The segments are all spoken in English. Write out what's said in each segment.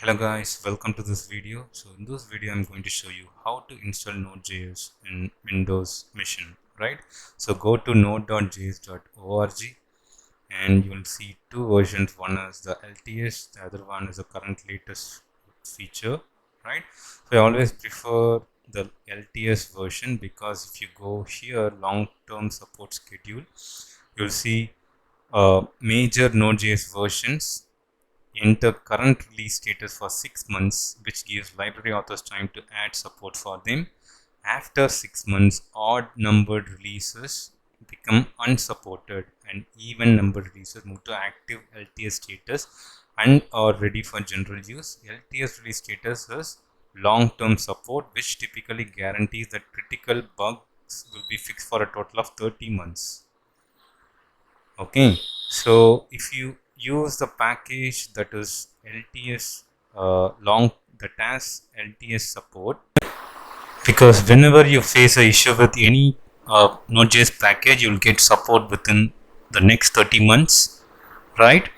Hello guys, welcome to this video. So in this video I'm going to show you how to install Node.js in Windows machine, right? So go to node.js.org and you'll see two versions. One is the LTS, the other one is the current latest feature, right? So I always prefer the LTS version because if you go here long-term support schedule, you'll see major Node.js versions enter current release status for 6 months, which gives library authors time to add support for them. After 6 months, odd numbered releases become unsupported and even numbered releases move to active LTS status and are ready for general use. LTS release status is long-term support, which typically guarantees that critical bugs will be fixed for a total of 30 months. Okay, so if you use the package that is LTS that has LTS support, because whenever you face a issue with any Node.js package, you'll get support within the next 30 months, right?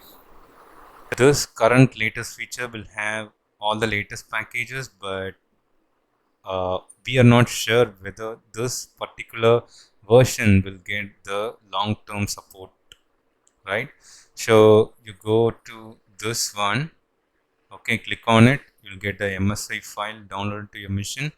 This current latest feature will have all the latest packages, but we are not sure whether this particular version will get the long-term support, right? So you go to this one, okay, click on it, you'll get the MSI file downloaded to your machine,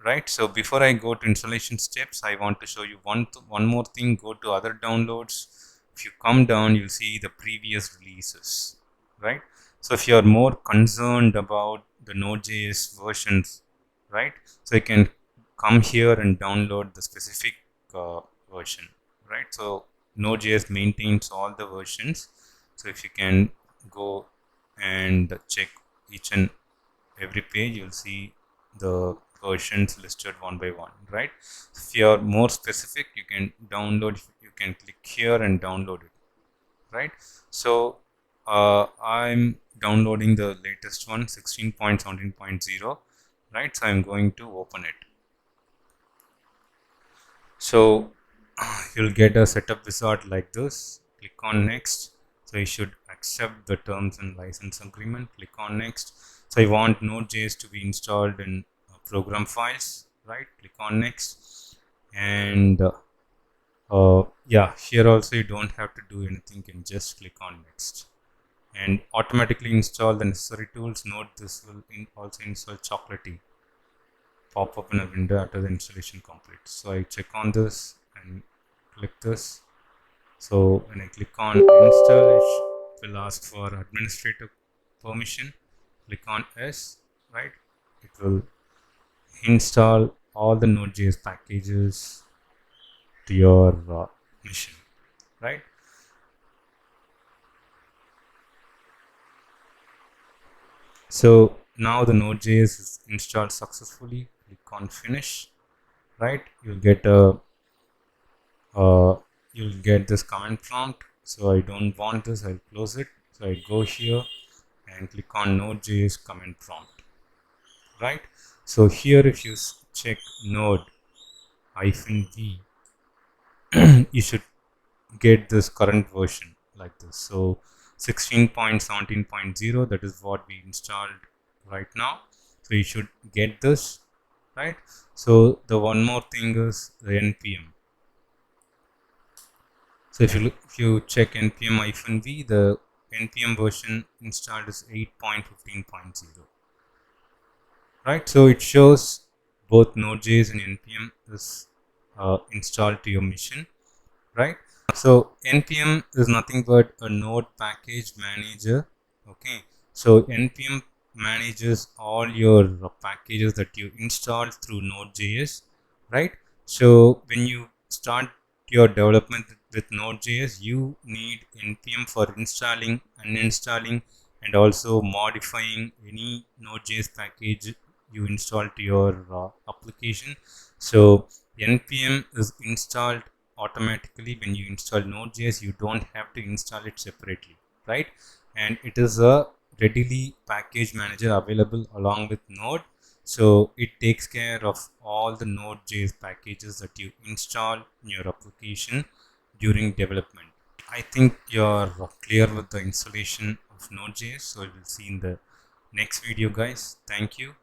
right? So before I go to installation steps, I want to show you one more thing. Go to other downloads. If you come down, you'll see the previous releases, right? So if you are more concerned about the Node.js versions, right, so you can come here and download the specific version, right? So Node.js maintains all the versions, so if you can go and check each and every page, you'll see the versions listed one by one, right? If you are more specific, you can download, you can click here and download it, right? So I'm downloading the latest one, 16.17.0, right? So I'm going to open it. So you'll get a setup wizard like this. Click on next. So you should accept the terms and license agreement. Click on next. So I want Node.js to be installed in program files, right? Click on next. And yeah, here also you don't have to do anything, you can just click on next and automatically install the necessary tools. Note this will also install Chocolatey pop up in a window after the installation complete. So I check on this and click this. So when I click on install, it will ask for administrator permission. Click on yes, right? It will install all the Node.js packages to your machine, right? So now the Node.js is installed successfully. Click on finish, right? You'll get this command prompt. So I don't want this, I'll close it. So I go here and click on Node.js command prompt, right? So here if you check node -v, you should get this current version like this. So 16.17.0, that is what we installed right now. So you should get this, right? So the one more thing is the npm. So if you check npm-v, the npm version installed is 8.15.0, right? So it shows both Node.js and npm is installed to your machine, right? So npm is nothing but a node package manager. Okay, so npm manages all your packages that you installed through Node.js, right? So when you start your development with Node.js, you need npm for installing, uninstalling, and also modifying any Node.js package you install to your application. So npm is installed automatically when you install Node.js. You don't have to install it separately, right? And it is a readily package manager available along with Node, so it takes care of all the Node.js packages that you install in your application during development. I think you're clear with the installation of Node.js, so we'll see in the next video guys. Thank you.